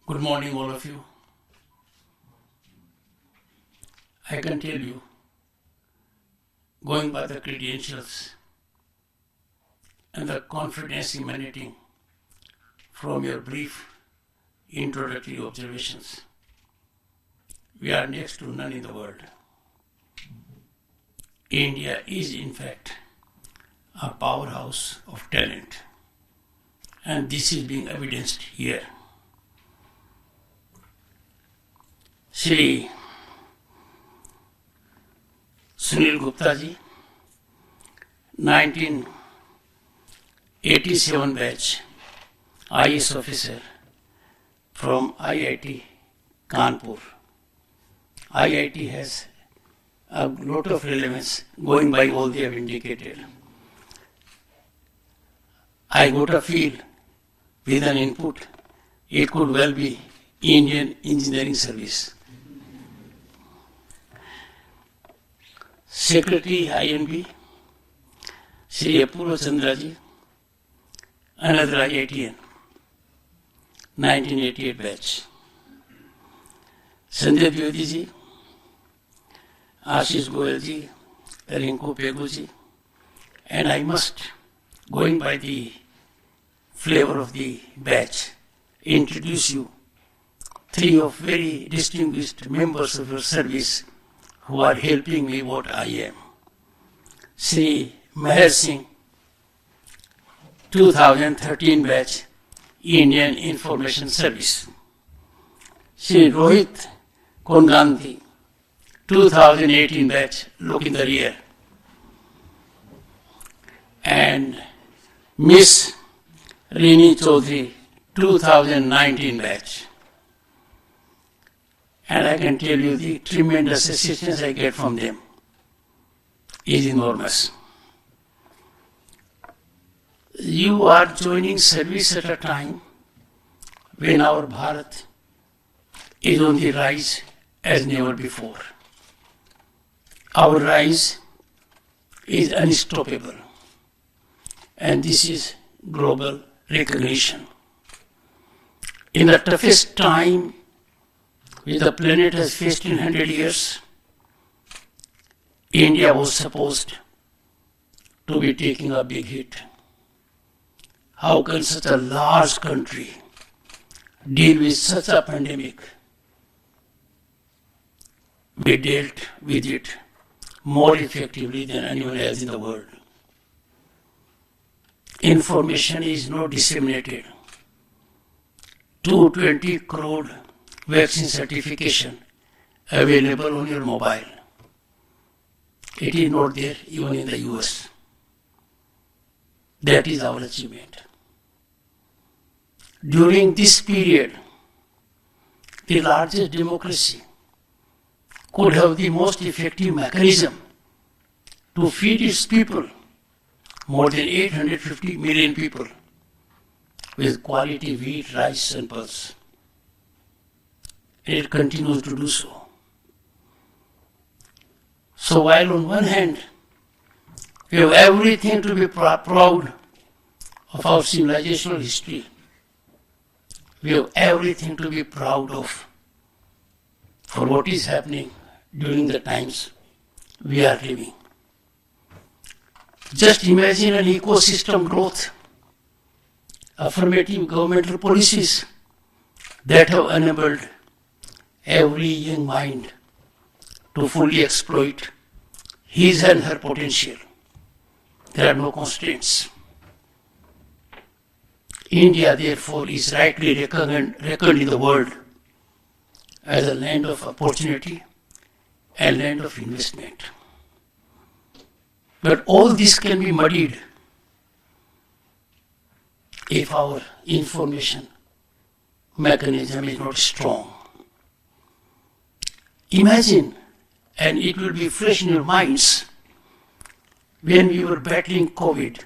Good morning, all of you. I can tell you, going by the credentials and the confidence emanating from your brief introductory observations, we are next to none in the world. India is, in fact, a powerhouse of talent, and this is being evidenced here. Shri Sunil Gupta ji, 1987 batch, IIS officer from IIT Kanpur. IIT has a lot of relevance going by all they have indicated. I got a feel with an input, it could well be Indian Engineering Service. Secretary INB, Shri Apurva Chandra ji, another IITian, 1988 batch. Sanjay Dwivedi ji, Ashish Goyal ji, Rinku Pegu ji, and I must, going by the flavor of the batch, introduce you three of very distinguished members of your service who are helping me what I am. Shri Meher Singh, 2013 batch, Indian Information Service. Shri Rohit Kongandhi, 2018 batch, look in the rear. And Miss Rini Chaudhary, 2019 batch. And I can tell you the tremendous assistance I get from them is enormous. You are joining service at a time when our Bharat is on the rise as never before. Our rise is unstoppable, and this is global recognition. In the toughest time which the planet has faced in 100 years, India was supposed to be taking a big hit. How can such a large country deal with such a pandemic? We dealt with it more effectively than anyone else in the world. Information is not disseminated. 220 crore vaccine certification available on your mobile. It is not there even in the US. That is our achievement. During this period, the largest democracy could have the most effective mechanism to feed its people, more than 850 million people, with quality wheat, rice and pulse. It continues to do so. So while on one hand, we have everything to be proud of our civilizational history, we have everything to be proud of for what is happening during the times we are living. Just imagine an ecosystem growth, affirmative governmental policies that have enabled every young mind to fully exploit his and her potential. There are no constraints. India, therefore, is rightly reckoned in the world as a land of opportunity and land of investment. But all this can be muddied if our information mechanism is not strong. Imagine, and it will be fresh in your minds, when we were battling COVID,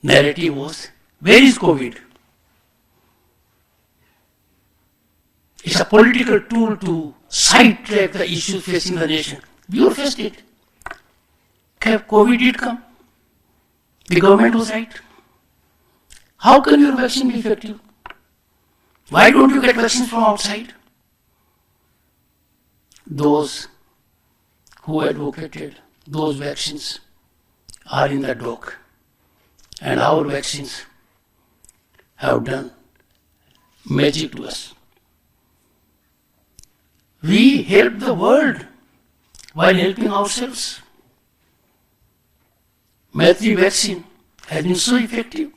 narrative was, where is COVID? It's a political tool to sidetrack the issues facing the nation. We were faced it. COVID did come. The government was right. How can your vaccine be effective? Why don't you get vaccines from outside? Those who advocated those vaccines are in the dock. And our vaccines have done magic to us. We help the world while helping ourselves. Maitri vaccine has been so effective.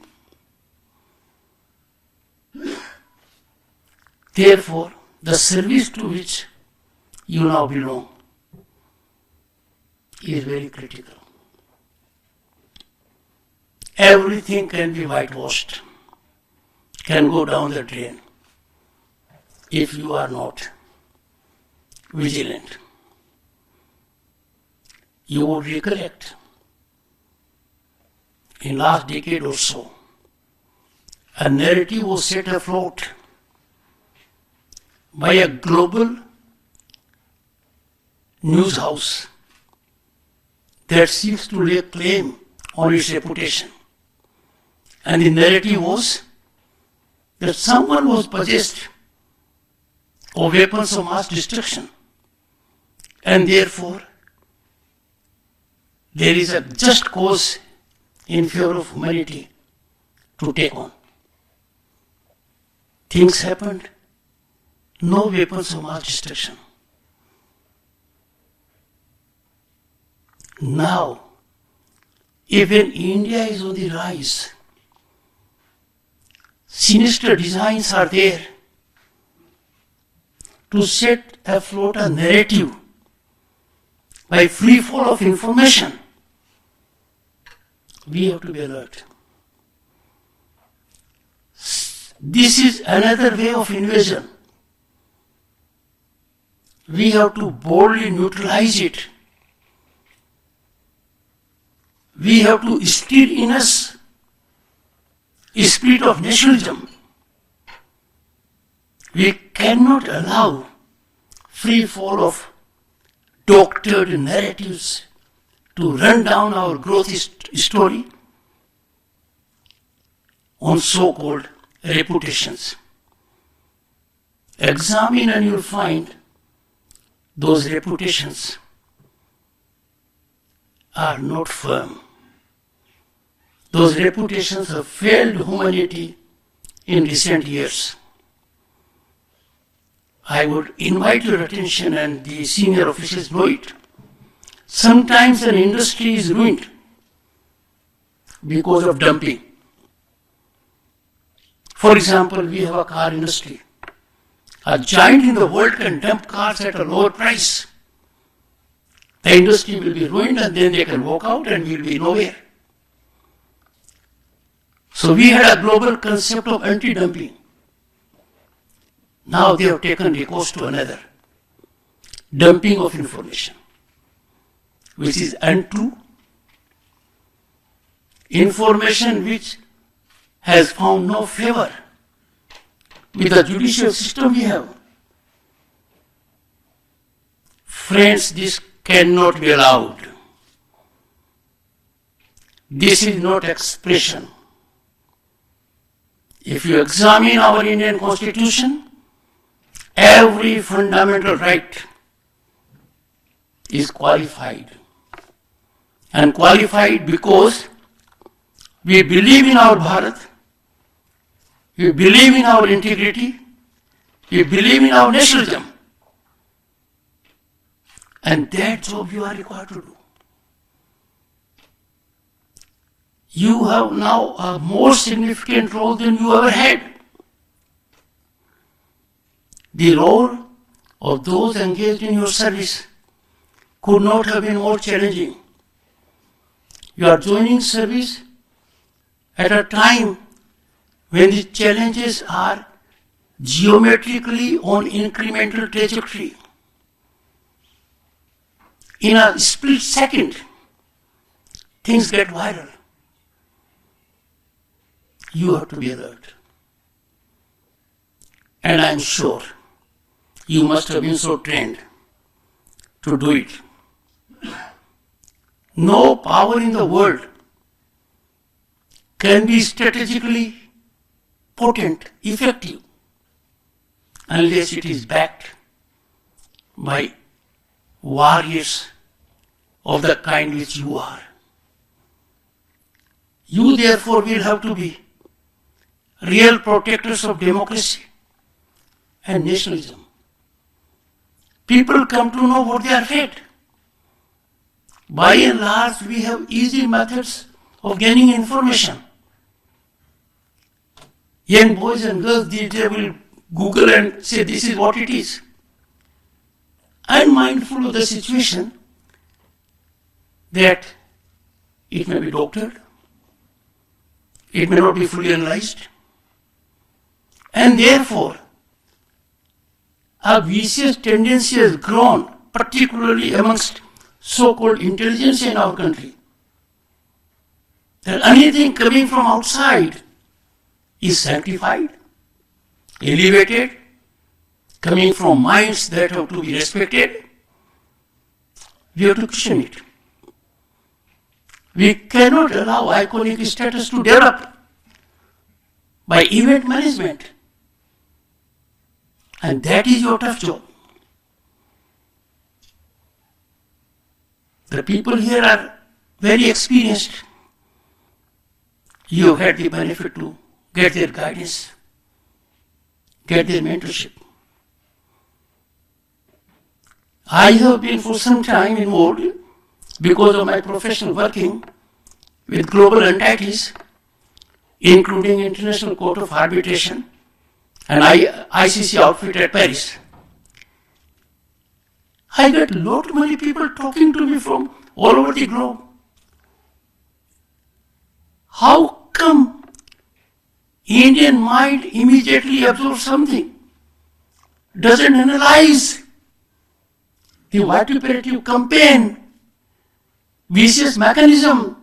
Therefore, the service to which you now belong is very critical. Everything can be whitewashed, can go down the drain if you are not vigilant. You would recollect in last decade or so, a narrative was set afloat by a global news house that seeks to lay claim on its reputation. And the narrative was that someone was possessed of weapons of mass destruction, and therefore there is a just cause in favor of humanity to take on. Things happened, no weapons of mass destruction. Now, even India is on the rise. Sinister designs are there to set afloat a narrative by free fall of information. We have to be alert. This is another way of invasion. We have to boldly neutralize it. We have to instill in us a spirit of nationalism. We cannot allow free fall of doctored narratives to run down our growth story on so-called reputations. Examine and you'll find those reputations are not firm. Those reputations have failed humanity in recent years. I would invite your attention, and the senior officials know it. Sometimes an industry is ruined because of dumping. For example, we have a car industry. A giant in the world can dump cars at a lower price. The industry will be ruined, and then they can walk out and will be nowhere. So we had a global concept of anti-dumping. Now they have taken recourse to another. Dumping of information, which is untrue. Information which has found no favor with the judicial system we have. Friends, this cannot be allowed. This is not expression. If you examine our Indian Constitution, every fundamental right is qualified. And qualified because we believe in our Bharat, we believe in our integrity, we believe in our nationalism. And that job you are required to do. You have now a more significant role than you ever had. The role of those engaged in your service could not have been more challenging. You are joining service at a time when the challenges are geometrically on incremental trajectory. In a split second, things get viral. You have to be alert. And I am sure you must have been so trained to do it. No power in the world can be strategically potent, effective, unless it is backed by warriors of the kind which you are. You therefore will have to be real protectors of democracy and nationalism. People come to know what they are fed. By and large, we have easy methods of gaining information. Young boys and girls, they will Google and say this is what it is. I'm mindful of the situation that it may be doctored, it may not be fully analyzed, and therefore a vicious tendency has grown, particularly amongst so-called intelligence in our country, that anything coming from outside is sanctified, elevated, coming from minds that have to be respected. We have to question it. We cannot allow iconic status to develop by event management. And that is your tough job. The people here are very experienced. You have had the benefit to get their guidance, get their mentorship. I have been for some time involved because of my professional working with global entities, including International Court of Arbitration and ICC outfit at Paris. I get a lot many people talking to me from all over the globe. How come Indian mind immediately absorbs something, doesn't analyze the vituperative campaign, vicious mechanism,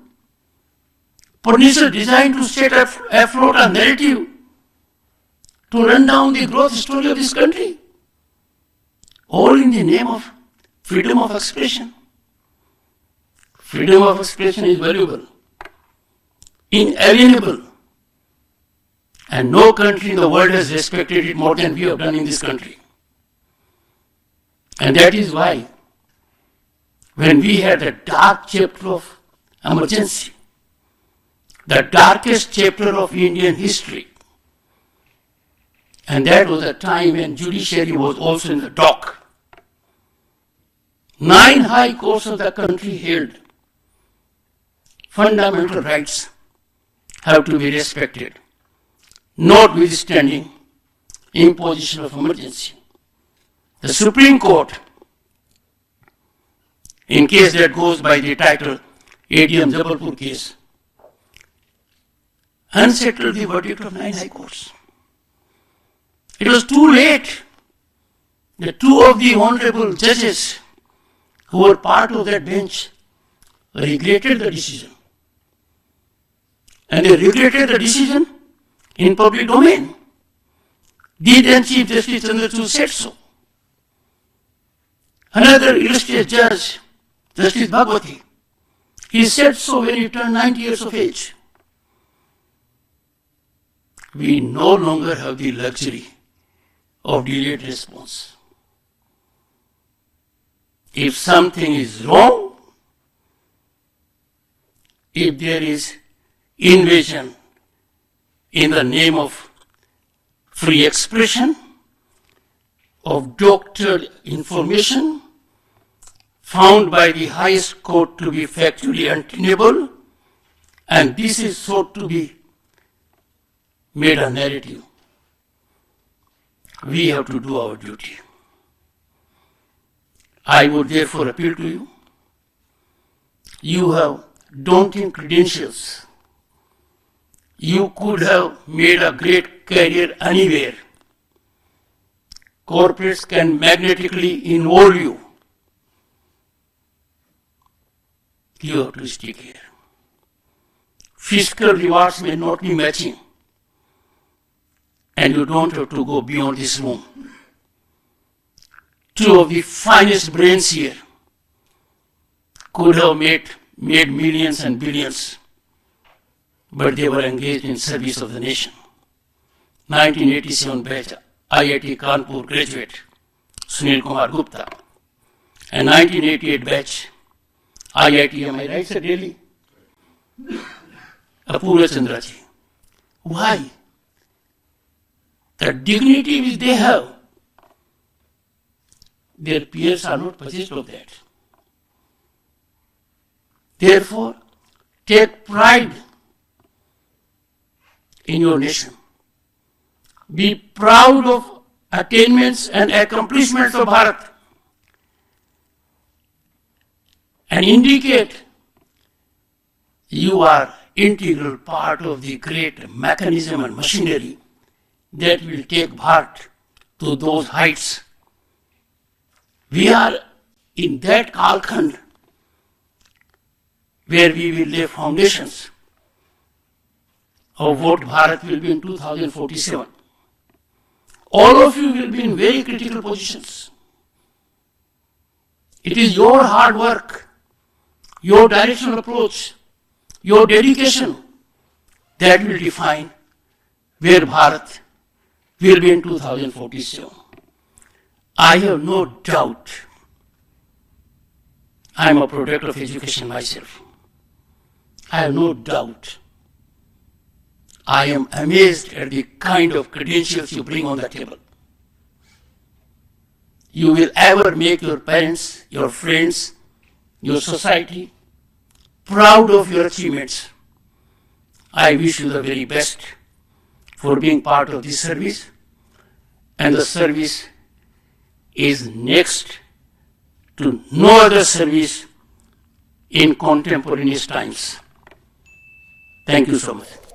pernicious design to set afloat a narrative, to run down the growth story of this country, all in the name of freedom of expression. Freedom of expression is valuable, inalienable, and no country in the world has respected it more than we have done in this country. And that is why, when we had the dark chapter of emergency, the darkest chapter of Indian history, and that was a time when judiciary was also in the dock. 9 high courts of the country held fundamental rights have to be respected, notwithstanding imposition of emergency. The Supreme Court, in case that goes by the title ADM Jabalpur case, unsettled the verdict of 9 high courts. It was too late. The 2 of the honorable judges who were part of that bench regretted the decision. And they regretted the decision in public domain. The then Chief Justice Chandrachud said so. Another illustrious judge, Justice Bhagwati, he said so when he turned 90 years of age. We no longer have the luxury of delayed response. If something is wrong, if there is invasion in the name of free expression, of doctored information, found by the highest court to be factually untenable, and this is sought to be made a narrative, we have to do our duty. I would therefore appeal to you. You have daunting credentials. You could have made a great career anywhere. Corporates can magnetically involve you. You have to stick here. Fiscal rewards may not be matching, and you don't have to go beyond this room. 2 of the finest brains here could have made millions and billions, but they were engaged in service of the nation. 1987 batch IIT Kanpur graduate, Sunil Kumar Gupta, and 1988 batch, IIT, am I right, sir, Delhi? Apurva Chandraji. Why? The dignity which they have, their peers are not possessed of that. Therefore, take pride in your nation. Be proud of attainments and accomplishments of Bharat, and indicate you are integral part of the great mechanism and machinery that will take Bharat to those heights. We are in that Kalkhand where we will lay foundations of what Bharat will be in 2047. All of you will be in very critical positions. It is your hard work, your directional approach, your dedication that will define where Bharat will be in 2047. I have no doubt. I am a product of education myself. I have no doubt. I am amazed at the kind of credentials you bring on the table. You will ever make your parents, your friends, your society proud of your achievements. I wish you the very best for being part of this service, and the service is next to no other service in contemporaneous times. Thank you so much.